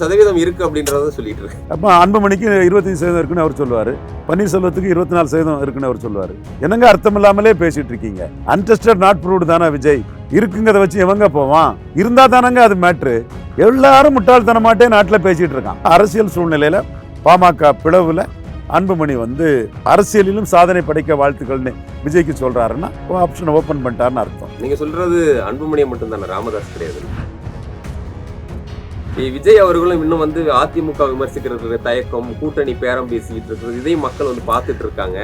சதவீதம் இருக்கு அப்படின்றத சொல்லிட்டு இருக்கு. அப்போ அன்புமணிக்கு 25% இருக்குன்னு அவர் சொல்லுவார், பன்னீர்செல்வத்துக்கு 24% இருக்குன்னு அவர் சொல்லுவார். என்னங்க அர்த்தம் இல்லாமலே பேசிட்டு இருக்கீங்க? அன்டெஸ்டட் நாட் ப்ரூவ்டு தானே விஜய். இருக்குங்கிறத வச்சு எவங்க போவான்? இருந்தா தானங்க அது மேட்ரு. எல்லாரும் முட்டாள்தனமாட்டே நாட்டில் பேசிட்டு இருக்கான். அரசியல் சூழ்நிலையில பாமக பிளவுல அன்புமணி அரசியலிலும் சாதனை படைக்க வாழ்த்துக்கள்னு விஜய்க்கு சொல்றாருன்னா ஆப்ஷனை ஓபன் பண்ணிட்டாருன்னு அர்த்தம். நீங்க சொல்றது அன்புமணியை மட்டும் தானே, ராமதாஸ் கிடையாது. விஜய் அவர்களும் இன்னும் அதிமுக விமர்சிக்கிறது தயக்கம், கூட்டணி பேரம் பேசிட்டு இருக்கிறது, இதையும் மக்கள் பார்த்துட்டு இருக்காங்க.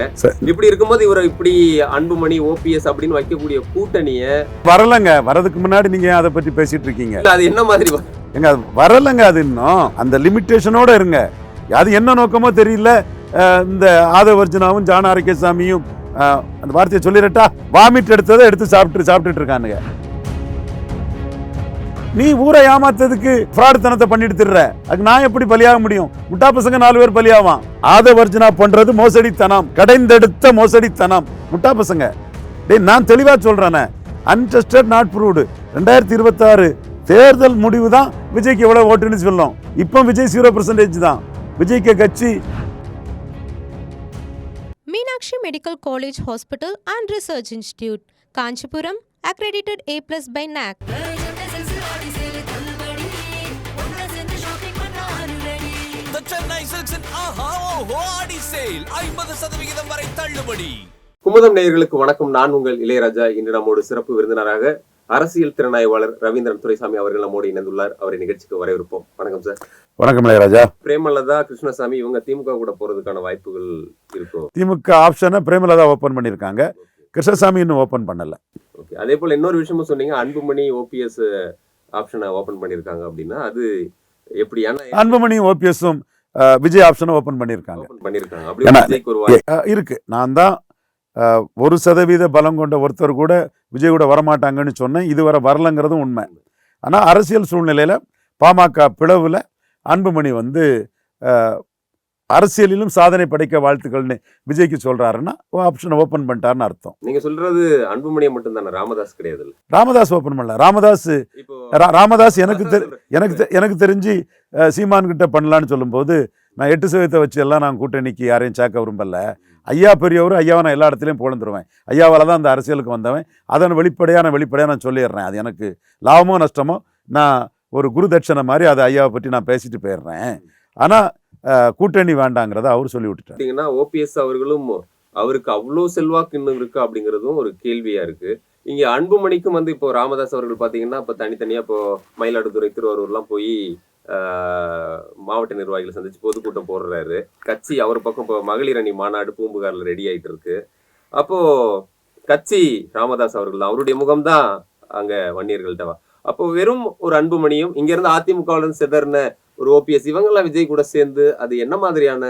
இப்படி இருக்கும்போது இவரை இப்படி அன்புமணி ஓபிஎஸ் அப்படின்னு வைக்கக்கூடிய கூட்டணிய வரலங்க. வரதுக்கு முன்னாடி நீங்க அதை பத்தி பேசிட்டு இருக்கீங்க. அது என்ன மாதிரி எங்க அது வரலங்க. அது இன்னும் அந்த லிமிட்டேஷனோட இருங்க. அது என்ன நோக்கமோ தெரியல. இந்த ஆதவர்ஜனாவும் ஜான ஆரோக்கியசாமியும் அந்த வார்த்தையை சொல்லிடட்டா, வாமிட் எடுத்ததை எடுத்து சாப்பிட்டுட்டு இருக்கானுங்க. நீ ஊரை ஏமாத்ததுக்கு ஃப்ராடுத்தனத்தை பண்ணிட்டு திர்ற, அதுக்கு நான் எப்படி பலியாக முடியும்? முட்டா பசங்க 4 பேர் பலியாவான். ஆதவர்ஜனா பண்றது மோசடித்தனம், கடைந்தெடுத்த மோசடித்தனம். முட்டா பசங்க டேய், நான் தெளிவா சொல்றேனே, அன்டெஸ்டட் நாட் ப்ரூவ்டு. 2026 தேர்தல் முடிவு தான் விஜய்க்கு எவ்வளவு ஓட்டுன்னு சொல்லும். இப்போ விஜய் 0% தான். விஜய்க்கு கட்சி Meenakshi Medical College Hospital and Research Institute, Kanchipuram, accredited A+ by NAC. The Chennai Silks in Aha Oho Adi Sale 50% வரை தள்ளுபடி. குமுதம் நேயர்களுக்கு வணக்கம். நான் உங்கள் இளையராஜா. இன்று நம்மோடு சிறப்பு விருந்தினராக அரசியல் திறனாய்வாளர் ரவீந்திரன் துரைசாமி அவர்கள் நம்மோடு இணைந்துள்ளார். அவரை நிகழ்ச்சிக்கு வரவேற்போம். வணக்கம் சார். வணக்கம் இளையராஜா. பிரேமலதா கிருஷ்ணசாமி இவங்க திமுக கூட போறதுக்கான வாய்ப்புகள் இருக்கும். திமுக ஆப்ஷனை பிரேமலதா ஓபன் பண்ணிருக்காங்க, கிருஷ்ணசாமி இன்னும் ஓபன் பண்ணல. ஓகே. அதே போல இன்னொரு விஷயமும் சொன்னீங்க, அன்புமணி ஓபிஎஸ் ஆப்ஷனை ஓபன் பண்ணிருக்காங்க அப்படின்னா அது எப்படி? அன்புமணி ஓபிஎஸும் விஜய் ஆப்ஷனை ஓபன் பண்ணிருக்காங்க. இருக்கு. நான் தான் 1% பலம் கொண்ட ஒருத்தர் கூட விஜய் கூட வரமாட்டாங்கன்னு சொன்னேன். இதுவரை வரலங்கிறதும் உண்மை. ஆனால் அரசியல் சூழ்நிலையில பாமக பிளவுல அன்புமணி அரசியலிலும் சாதனை படைக்க வாழ்த்துக்கள்னு விஜய்க்கு சொல்றாருன்னா ஆப்ஷனை ஓபன் பண்ணிட்டாருன்னு அர்த்தம். நீங்க சொல்றது அன்புமணியை மட்டும் தானே, ராமதாஸ் கிடையாது. ராமதாஸ் ஓபன் பண்ணல. ராமதாஸ் எனக்கு தெரிஞ்சு சீமான் கிட்ட பண்ணலான்னு சொல்லும்போது நான் 8% வச்சு எல்லாம் நான் கூட்டணிக்கு யாரையும் சேர்க்க விரும்பல. ஐயா பெரியவர், ஐயாவை நான் எல்லா இடத்துலையும் புகழ்ந்துருவேன். ஐயாவால் தான் அந்த அரசியலுக்கு வந்தவன். அதன் வெளிப்படையாக நான் சொல்லிடுறேன். அது எனக்கு லாபமோ நஷ்டமோ, நான் ஒரு குரு தட்சணை மாதிரி அதை ஐயாவை பற்றி நான் பேசிட்டு போயிடுறேன். ஆனால் கூட்டணி வேண்டாங்கிறத அவர் சொல்லி விட்டுட்டார். ஓபிஎஸ் அவர்களும் அவருக்கு அவ்வளோ செல்வாக்கு இன்னும் இருக்கு அப்படிங்கிறதும் ஒரு கேள்வியா இருக்கு. இங்க அன்புமணிக்கும் இப்போ ராமதாஸ் அவர்கள் பாத்தீங்கன்னா இப்போ தனித்தனியா இப்போ மயிலாடுதுறை, திருவாரூர்லாம் போய் மாவட்ட நிர்வாகிகளை சந்திச்சு பொதுக்கூட்டம் போடுறாரு. கட்சி அவர் பக்கம் இப்போ மகளிர் அணி மாநாடு பூம்புகார்ல ரெடி ஆயிட்டு இருக்கு. அப்போ கட்சி ராமதாஸ் அவர்கள் தான், அவருடைய முகம்தான் அங்க வன்னியர்கள்ட்ட. அப்போ வெறும் ஒரு அன்புமணியும் இங்க இருந்து அதிமுக சிதறின ஒரு ஓபிஎஸ் இவங்கெல்லாம் விஜய் கூட சேர்ந்து அது என்ன மாதிரியான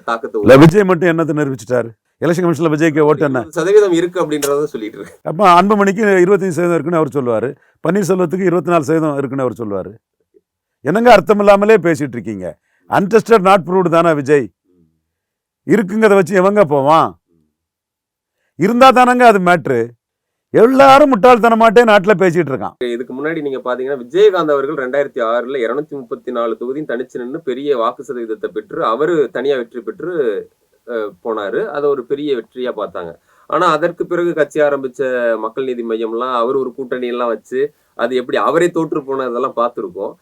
தாக்கத்தை? விஜய் மட்டும் என்னத்தை நிரூபிச்சிட்டாரு? எலெக்ஷன் கமிஷன்ல விஜய்க்கு ஓட்டு என்ன சதவீதம் இருக்கு அப்படின்றத சொல்லிட்டு இருக்கு. அப்ப அன்புமணிக்கு 25% இருக்குன்னு அவர் சொல்லுவாரு, பன்னீர்செல்வத்துக்கு 24% இருக்குன்னு அவர் சொல்லுவாரு. என்னங்க அர்த்தம் இல்லாமலே பேசிட்டு இருக்கீங்க? அன்டெஸ்டட் நாட் ப்ரூவ்டு தானே விஜய். இருக்குங்கிறத வச்சு எவங்க போவான்? இருந்தா தானங்க அது மேட்ரு. எல்லாரும் முட்டாள்தனமாட்டே நாட்டில் பேசிட்டு இருக்கான். இதுக்கு முன்னாடி நீங்க பாத்தீங்கன்னா விஜயகாந்த் அவர்கள் 2006 234 தொகுதியும் தனிச்சு நின்று பெரிய வாக்கு சதவீதத்தை பெற்று அவரு தனியா வெற்றி பெற்று போனாரு. அதை ஒரு பெரிய வெற்றியா பார்த்தாங்க. ஆனா அதற்கு பிறகு கட்சி ஆரம்பிச்ச மக்கள் நீதி மையம்லாம் அவர் ஒரு கூட்டணி எல்லாம் வச்சு அது எப்படி அவரே தோற்று போனதெல்லாம் பார்த்துருக்கோம்.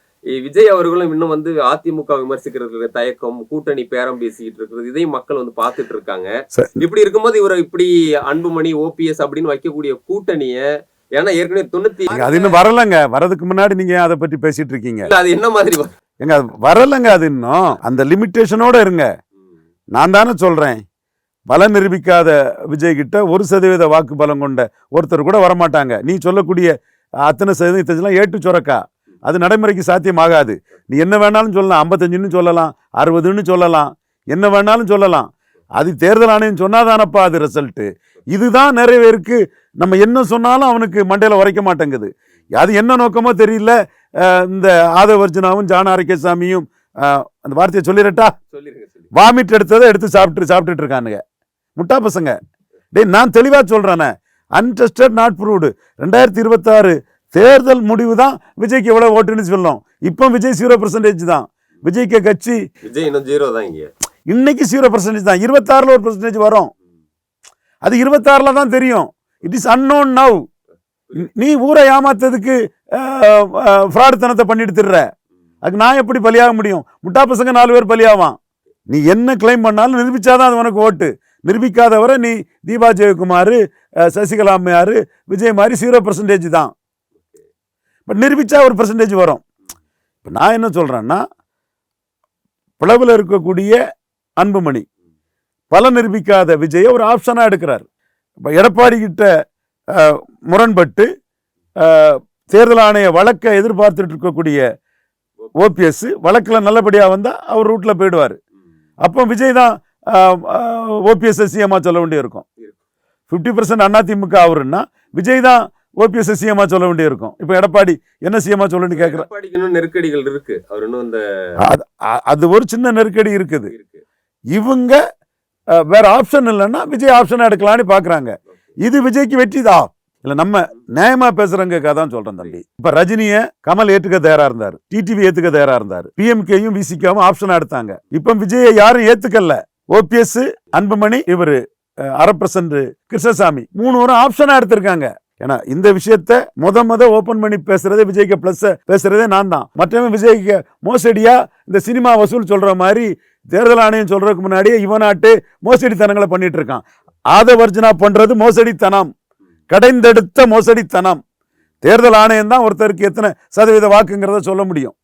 விஜய் அவர்களும் இன்னும் அதிமுக விமர்சிக்கிறது தயக்கம், கூட்டணி பேரம் பேசிட்டு இருக்கிறது, இதையும் மக்கள் பார்த்துட்டு இருக்காங்க. இப்படி இருக்கும்போது இவரை இப்படி அன்புமணி ஓபிஎஸ் அப்படின்னு வைக்கக்கூடிய கூட்டணிய, ஏன்னா ஏற்கனவே 90 அது இன்னும் வரலங்க. வரதுக்கு முன்னாடி நீங்க அதை பற்றி பேசிட்டு இருக்கீங்க. அது என்ன மாதிரி எங்க வரலங்க. அது இன்னும் அந்த லிமிட்டேஷனோட இருங்க. நான் தானே சொல்றேன், பலம் நிரூபிக்காத விஜய் கிட்ட 1% வாக்கு பலம் கொண்ட ஒருத்தர் கூட வரமாட்டாங்க. நீ சொல்லக்கூடிய அத்தனை சதவீதம் ஏட்டு சொரக்கா, அது நடைமுறைக்கு சாத்தியமாகாது. நீ என்ன வேணாலும் சொல்லலாம், 55ன்னு சொல்லலாம், 60ன்னு சொல்லலாம், என்ன வேணாலும் சொல்லலாம். அது தேர்தல் ஆணையம் சொன்னாதானப்பா அது ரிசல்ட்டு. இதுதான் நிறைய பேருக்கு நம்ம என்ன சொன்னாலும் அவனுக்கு மண்டையில உரைக்க மாட்டேங்குது. அது என்ன நோக்கமோ தெரியல. இந்த ஆதவர்ஜனாவும் ஜான ஆரோக்கியசாமியும் அந்த வார்த்தையை சொல்லிடட்டா, வாமிட் எடுத்ததை எடுத்து சாப்பிட்டுட்டு இருக்கானுங்க. முட்டா பசங்க டேய், நான் தெளிவா சொல்றேனே, அன்டெஸ்டட் நாட் ப்ரூவ்டு. 2026 தேர்தல் முடிவு தான் விஜய்க்கு எவ்வளவு ஓட்டுன்னு சொல்லும். இப்போ விஜய் 0% தான். விஜய்க்கு கட்சி விஜய் இன்னும் 0 தான் இங்க. இன்னைக்கு 0% தான். 26ல் 1% வரும். அது 26ல் தான் தெரியும். It is unknown now. நீ ஊரை ஏமாத்ததுக்கு ஃப்ராடுத்தனத்தை பண்ணிட்டு திர்ற. அதுக்கு நான் எப்படி பலியாக முடியும்? முட்டா பசங்க 4 பேர் பலியாவான். நீ என்ன கிளைம் பண்ணாலும் நிரூபிச்சாதான் அது உனக்கு ஓட்டு. நிரூபிக்காதவரை நீ தீபா ஜெயக்குமார், சசிகலா அம்மையார், விஜய் மாதிரி 0% தான். பட் நிரூபிச்சா ஒரு பெர்சன்டேஜ் வரும். இப்போ நான் என்ன சொல்கிறேன்னா, பிளவில் இருக்கக்கூடிய அன்புமணி பல நிரூபிக்காத விஜயை ஒரு ஆப்ஷனாக எடுக்கிறார். இப்போ எடப்பாடி கிட்ட முரண்பட்டு தேர்தல் ஆணைய வழக்கை எதிர்பார்த்துட்டு இருக்கக்கூடிய ஓபிஎஸ் வழக்கில் நல்லபடியாக வந்தால் அவர் ரூட்டில் போயிடுவார். அப்போ விஜய் தான் ஓபிஎஸ் சிஎம்மா சொல்ல வேண்டியிருக்கும். 50% அதிமுக அவருன்னா விஜய் தான் ஓபிஎஸ் சிஎம்மா சொல்ல வேண்டியிருக்கும். இப்போ எடப்பாடி என்ன சிஎம்மா சொல்லணும்னு கேட்குறேன். எடப்பாடிக்கு இன்னும் நெருக்கடிகள் இருக்கு. அவர் இன்னும் அந்த அது ஒரு சின்ன நெருக்கடி இருக்குது. இவங்க வேற ஆப்ஷன் இல்லைன்னா விஜய் ஆப்ஷனை எடுக்கலான்னு பார்க்குறாங்க. இது விஜய்க்கு வெற்றி தான். இல்லை நம்ம நியாயமா பேசுறவங்க தான் சொல்றேன் தம்பி. இப்ப ரஜினியை கமல் ஏத்துக்க தயாரா இருந்தாரு, டிடிவி ஏத்துக்க தயாரா இருந்தாரு, பிஎம்கேயும் விசிகாவும் ஆப்ஷனா எடுத்தாங்க. இப்ப விஜயை யாரும் ஏத்துக்கல. ஓபிஎஸ், அன்புமணி, இவரு 1% கிருஷ்ணசாமி 3 பேரும் ஆப்ஷனா எடுத்திருக்காங்க. ஏன்னா இந்த விஷயத்த முத ஓபன் பண்ணி பேசுறதே விஜய்க்கு பிளஸ் பேசுறதே நான் தான். மற்றவன் விஜய்க்கு மோசடியா இந்த சினிமா வசூல் சொல்ற மாதிரி தேர்தல் ஆணையம் சொல்றதுக்கு முன்னாடியே இவனாட்டு மோசடித்தனங்களை பண்ணிட்டு இருக்கான். ஆதவர்ஜனா பண்றது மோசடித்தனம், கடைந்தெடுத்த மோசடித்தனம். தேர்தல் ஆணையம் தான் ஒருத்தருக்கு எத்தனை சதவீத வாக்குங்கிறத சொல்ல முடியும்.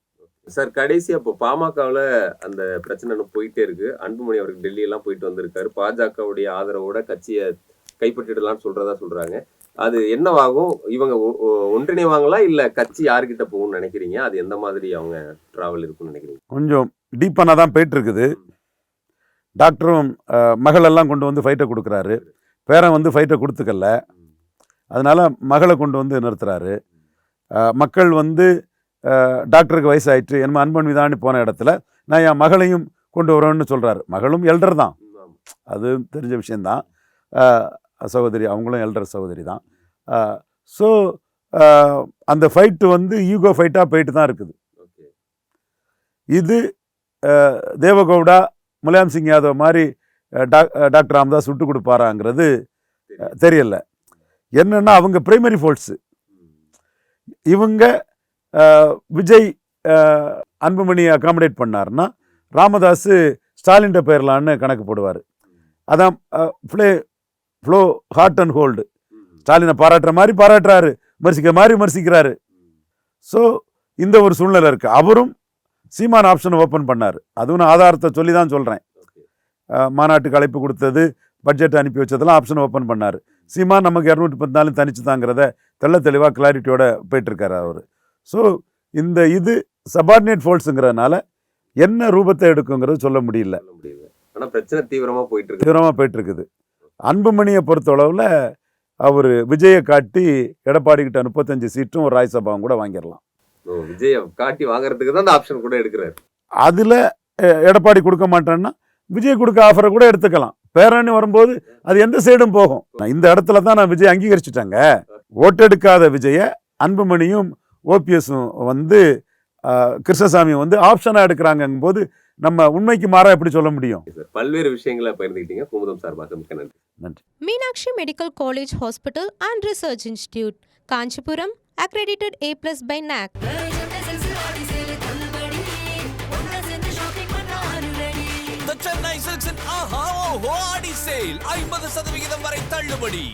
சார் கடைசியா இப்போ பாமகவில் அந்த பிரச்சனை போயிட்டே இருக்கு. அன்புமணி அவருக்கு டெல்லி எல்லாம் போயிட்டு வந்திருக்காரு. பாஜகவுடைய ஆதரவோட கட்சியை கைப்பற்றிடலாம்னு சொல்றாங்க. அது என்னவாகும்? இவங்க ஒன்றிணைவாங்களா இல்ல கட்சி யாருக்கிட்ட போகும்னு நினைக்கிறீங்க? அது எந்த மாதிரி அவங்க டிராவல் இருக்கும்னு நினைக்கிறீங்க? கொஞ்சம் டீப்பானா தான் போயிட்டு இருக்குது. டாக்டரும் மகளெல்லாம் கொண்டு வந்து ஃபைட்டை கொடுக்குறாரு. பேரன் வந்து ஃபைட்டை கொடுத்துக்கல, அதனால மகளை கொண்டு வந்து நிறுத்துறாரு. மக்கள் வந்து டாக்டருக்கு வயசாயிட்டு என்ன அன்பன் விதானி போன இடத்துல நான் என் மகளையும் கொண்டு வரேன்னு சொல்றாரு. மகளும் எல்டர் தான், அது தெரிஞ்ச விஷயந்தான். சகோதரி அவங்களும் எல்டர் சகோதரி தான். ஸோ அந்த ஃபைட்டு வந்து ஈகோ ஃபைட்டாக போயிட்டு தான் இருக்குது. இது தேவகவுடா, முலாயம் சிங் யாதவ் மாதிரி டாக்டர் ராமதாஸ் விட்டு கொடுப்பாராங்கிறது தெரியல. என்னன்னா அவங்க பிரைமரி ஃபோர்ஸு. இவங்க விஜய் அன்புமணியை அகாமடேட் பண்ணார்னா ராமதாஸ் ஸ்டாலின்ட பேர்லான்னு கணக்கு போடுவார். அதான் ஃப்ளோ ஹாட் அண்ட் ஹோல்டு. ஸ்டாலினை பாராட்டுற மாதிரி பாராட்டுறாரு, விமர்சிக்கிற மாதிரி விமர்சிக்கிறாரு. ஸோ இந்த ஒரு சூழ்நிலை இருக்குது. அவரும் சீமான் ஆப்ஷனை ஓப்பன் பண்ணார். அதுவும் நான் ஆதாரத்தை சொல்லி தான் சொல்கிறேன். மாநாட்டுக்கு அழைப்பு கொடுத்தது, பட்ஜெட் அனுப்பி வச்சதெல்லாம் ஆப்ஷன் ஓப்பன் பண்ணார். சீமான் நமக்கு 214 தனிச்சு தாங்கிறத தெளிவாக கிளாரிட்டியோட போயிட்டுருக்காரு அவர். ஸோ இந்த இது சபார்டினேட் ஃபோர்ஸுங்கிறதுனால என்ன ரூபத்தை எடுக்குங்கிறது சொல்ல முடியல. ஆனால் பிரச்சனை தீவிரமாக போயிட்டு இருக்குது. அன்புமணியை பொறுத்தளவில் அவர் விஜயை காட்டி எடப்பாடி கிட்ட 35 சீட்டும் ஒரு ராஜ்யசபாவும் கூட வாங்கிடலாம். விஜயை காட்டி வாங்குறதுக்கு தான் அந்த ஆப்ஷன் கூட எடுக்கிறாரு. அதில் எடப்பாடி கொடுக்க மாட்டேன்னா விஜய் கொடுக்க ஆஃபரை கூட எடுத்துக்கலாம். பேரணி வரும்போது அது எந்த சைடும் போகும். இந்த இடத்துல தான் நான் விஜய் அங்கீகரிச்சுட்டாங்க. ஓட்டெடுக்காத விஜயை அன்புமணியும் ஓபிஎஸும் வந்து கிருஷ்ணசாமியும் வந்து ஆப்ஷனாக எடுக்கிறாங்கும் போது நம்ம உண்மைக்கு மாறா எப்படி சொல்ல முடியும்? பல்வேறு விஷயங்களை பகிர்ந்துக்கிட்டீங்க. குமுதம் சார்பாக மிக்க நன்றி. நன்றி. Meenakshi Medical College Hospital and Research Institute, Kanchipuram, accredited A+ by NAC. The Chennai Silks in Aha Oho Adi Sale 50% வரை தள்ளுபடி.